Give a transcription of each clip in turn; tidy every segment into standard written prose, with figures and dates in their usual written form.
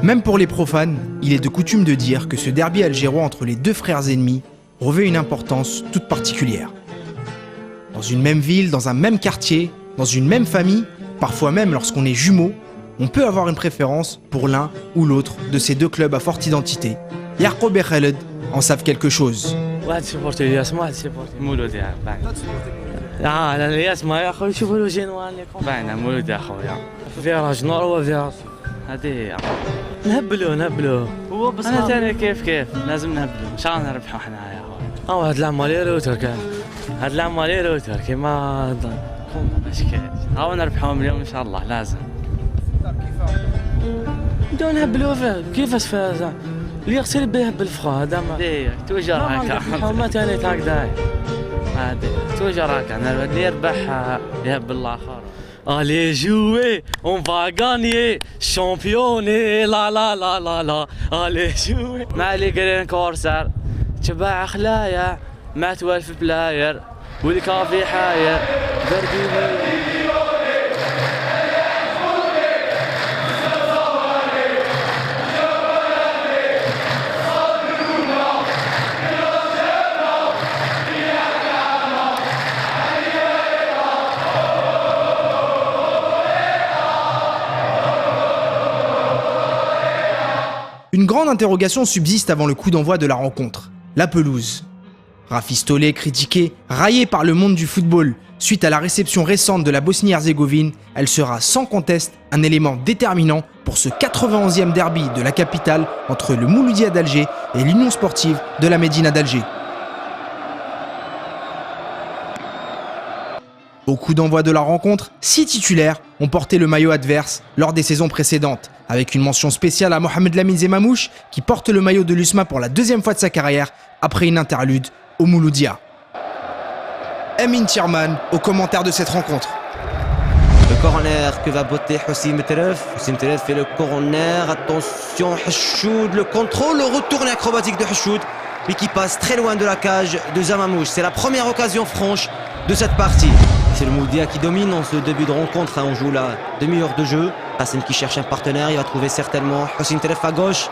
Même pour les profanes, il est de coutume de dire que ce derby algérois entre les deux frères ennemis revêt une importance toute particulière. Dans une même ville, dans un même quartier, dans une même famille, parfois même lorsqu'on est jumeaux, on peut avoir une préférence pour l'un ou l'autre de ces deux clubs à forte identité. Yacoub et Khaled en savent quelque chose. واحد سيبورتي الياس واحد سيبورتي مولود يا باين انا الياس ما يا اخويا شوفوا له جينوان ليكم باين مولود يا اخويا فيها جنور هو فيها هذه نهبلوه هو بس انا ثاني كيف لازم نهبلوه ان شاء الله نربحوا احنا يا اخويا هاد العام مالي روتر كان هاد العام مالي روتر كيما كون مشكل هاو نربحوهم اليوم ان شاء الله لازم بدون نهبلوه فيه كيفاش فاز اللي يغسل بيه بالفخو هذا ما توجه هكا ما ثاني هكذا هذه توجه هكا اللي يربح يهب الاخر Allez jouer, on va gagner, championner, la. Allez jouer. مع اللي قرين كورسر تبع خلايا مع 12 بلاير والكافي حاير بردي. Une grande interrogation subsiste avant le coup d'envoi de la rencontre, la pelouse. Rafistolée, critiquée, raillée par le monde du football suite à la réception récente de la Bosnie-Herzégovine, elle sera sans conteste un élément déterminant pour ce 91e derby de la capitale entre le Mouloudia d'Alger et l'Union sportive de la Médina d'Alger. Au coup d'envoi de la rencontre, 6 titulaires ont porté le maillot adverse lors des saisons précédentes, avec une mention spéciale à Mohamed Lamine Zemamouche qui porte le maillot de l'USMA pour la deuxième fois de sa carrière après une interlude au Mouloudia. Emin Thierman au commentaire de cette rencontre. Le corner que va botter Hossim Teref. Hossim Teref fait le corner. Attention, Hashoud, le contrôle, le retour acrobatique de Hashoud, mais qui passe très loin de la cage de Zemamouche. C'est la première occasion franche de cette partie. C'est le Mouloudia qui domine en ce début de rencontre. On joue la demi-heure de jeu. Hassan qui cherche un partenaire. Il va trouver certainement Hossim Teref à gauche.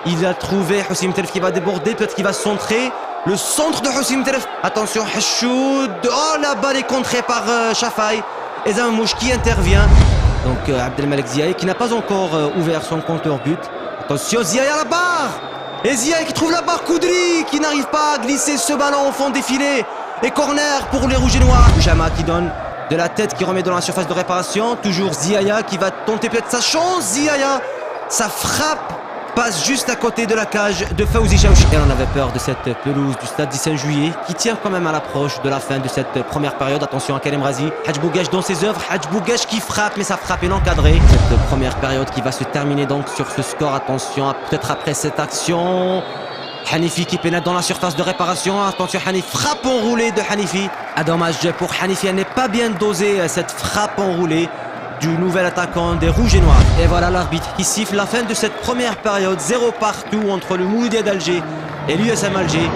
Il a trouvé Hossim Teref qui va déborder. Peut-être qu'il va centrer. Le centre de Hossim Teref. Attention, Hashoud. Oh, la balle est contrée par Chafaï. Et Zemamouche qui intervient. Donc Abdelmalek Ziaï qui n'a pas encore ouvert son compteur but. Attention, Ziaï à la barre. Et Ziaï qui trouve la barre. Koudri qui n'arrive pas à glisser ce ballon au fond des filets. Et corner pour les rouges et noirs. Jama qui donne de la tête, qui remet dans la surface de réparation. Toujours Ziaya qui va tenter peut-être sa chance. Ziaya, sa frappe passe juste à côté de la cage de Fawzi Chaouchi. Et on avait peur de cette pelouse du stade du 5 juillet qui tient quand même à l'approche de la fin de cette première période. Attention à Kalem Razi. Hadj Bougache dans ses œuvres. Hadj Bougache qui frappe, mais sa frappe est encadrée. Cette première période qui va se terminer donc sur ce score. Attention, peut-être après cette action. Hanifi qui pénètre dans la surface de réparation. Attention, Hanifi, frappe enroulée de Hanifi. Ah, dommage pour Hanifi, elle n'est pas bien dosée cette frappe enroulée du nouvel attaquant des Rouges et Noirs. Et voilà l'arbitre qui siffle la fin de cette première période. 0 partout entre le Mouloudia d'Alger et l'USM Alger.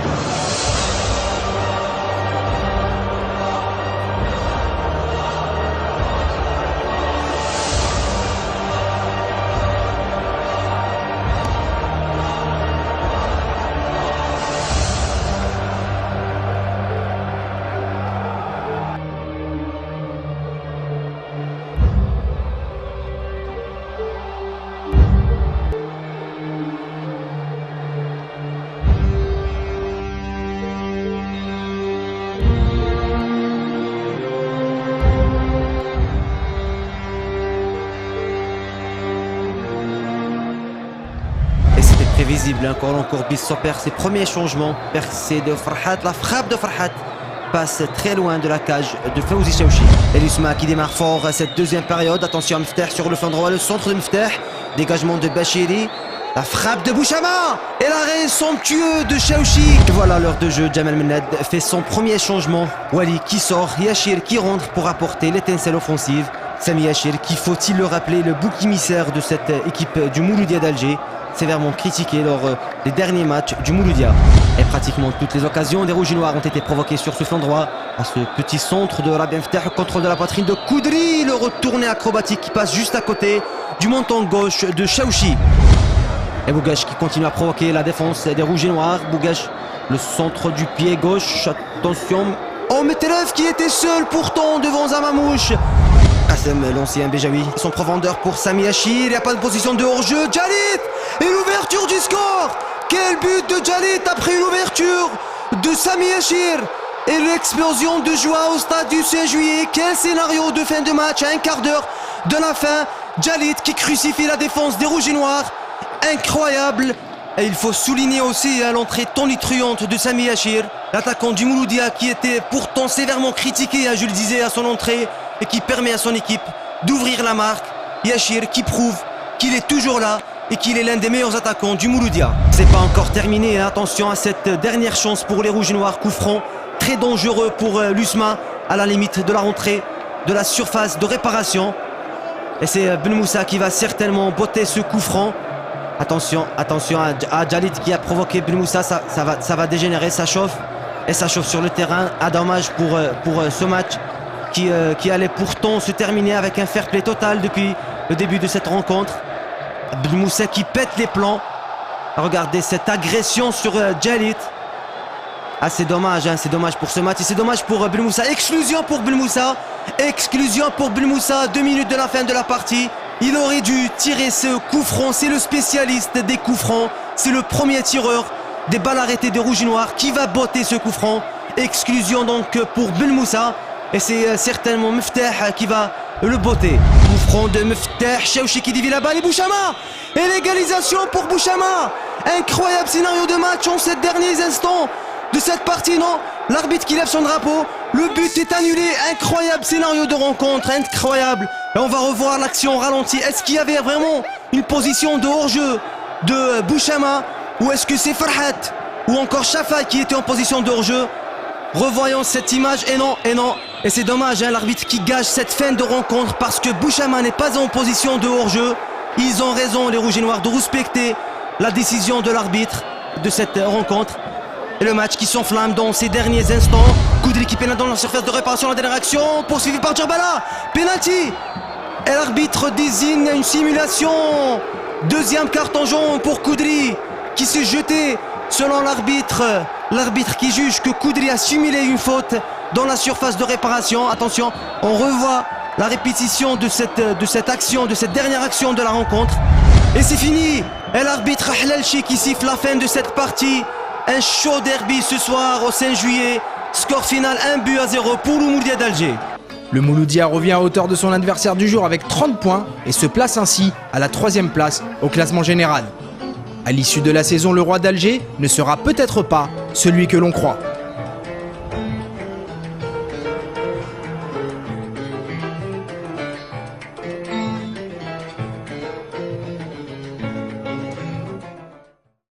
Prévisible, Colin Courbis s'opère ses premiers changements. Percée de Farhat, la frappe de Farhat passe très loin de la cage de Fawzi Chaouchi. Et l'USMA qui démarre fort cette deuxième période. Attention à Miftah sur le flanc droit, le centre de Miftah. Dégagement de Bachiri. La frappe de Bouchama et l'arrêt somptueux de Chaouchi. Voilà l'heure de jeu. Jamal Menad fait son premier changement. Wali qui sort, Yachir qui rentre pour apporter l'étincelle offensive. Sami Yachir qui, faut-il le rappeler, le bouc émissaire de cette équipe du Mouloudia d'Alger, sévèrement critiqué lors des derniers matchs du Mouloudia. Et pratiquement toutes les occasions des Rouges et Noirs ont été provoquées sur ce flanc droit. À ce petit centre de Rabia Mftah, contrôle de la poitrine de Koudri, le retourné acrobatique qui passe juste à côté du menton gauche de Chaouchi. Et Bougache qui continue à provoquer la défense des Rouges et Noirs. Bougache, le centre du pied gauche. Attention. Oh, Meterev qui était seul pourtant devant Zamamouche. Qassem, l'ancien Béjaoui. Son profondeur pour Sami Hachir. Il n'y a pas de position de hors-jeu. Djalit. Et l'ouverture du score. Quel but de Djalit après une ouverture de Sami Hachir. Et l'explosion de joie au stade du 16 juillet. Quel scénario de fin de match à un quart d'heure de la fin. Djalit qui crucifie la défense des Rouges et Noirs. Incroyable. Et il faut souligner aussi l'entrée tonitruante de Sami Hachir, l'attaquant du Mouloudia qui était pourtant sévèrement critiqué, je le disais, à son entrée et qui permet à son équipe d'ouvrir la marque. Hachir qui prouve qu'il est toujours là et qu'il est l'un des meilleurs attaquants du Mouloudia. C'est pas encore terminé, attention à cette dernière chance pour les Rouges et Noirs, coup franc très dangereux pour l'USMA à la limite de la rentrée de la surface de réparation. Et c'est Ben Moussa qui va certainement botter ce coup franc. Attention à Djalit qui a provoqué Ben Moussa, ça va dégénérer, ça chauffe. Et ça chauffe sur le terrain. Dommage pour ce match qui allait pourtant se terminer avec un fair play total depuis le début de cette rencontre. Ben Moussa qui pète les plans. Regardez cette agression sur Djalit. Ah, c'est dommage pour ce match et c'est dommage pour Ben Moussa. Exclusion pour Ben Moussa. Exclusion pour Ben Moussa. 2 minutes de la fin de la partie. Il aurait dû tirer ce coup franc. C'est le spécialiste des coups francs. C'est le premier tireur des balles arrêtées des Rouges et Noirs qui va botter ce coup franc. Exclusion donc pour Ben Moussa. Et c'est certainement Meftah qui va le botter. Coup franc de Meftah. Chaouchi qui dévie la balle et Bouchama. Et l'égalisation pour Bouchama. Incroyable scénario de match en ces derniers instants de cette partie, non? L'arbitre qui lève son drapeau. Le but est annulé. Incroyable scénario de rencontre. Incroyable. Et on va revoir l'action ralentie. Est-ce qu'il y avait vraiment une position de hors-jeu de Bouchama? Ou est-ce que c'est Farhat ou encore Chafa qui était en position de hors-jeu? Revoyons cette image. Et non. Et c'est dommage, l'arbitre qui gâche cette fin de rencontre parce que Bouchama n'est pas en position de hors-jeu. Ils ont raison, les Rouges et Noirs, de respecter la décision de l'arbitre de cette rencontre. Et le match qui s'enflamme dans ces derniers instants. Coup de l'équipe pénale dans la surface de réparation. La dernière action poursuivie par Djarbala. Penalty. Et l'arbitre désigne une simulation. Deuxième carton jaune pour Koudri qui s'est jeté selon l'arbitre. L'arbitre qui juge que Koudri a simulé une faute dans la surface de réparation. Attention, on revoit la répétition de cette action, de cette dernière action de la rencontre. Et c'est fini. Et l'arbitre Ahlalchi qui siffle la fin de cette partie. Un chaud derby ce soir au 5 juillet. Score final 1-0 pour le Mouloudia d'Alger. Le Mouloudia revient à hauteur de son adversaire du jour avec 30 points et se place ainsi à la 3e place au classement général. À l'issue de la saison, le roi d'Alger ne sera peut-être pas celui que l'on croit.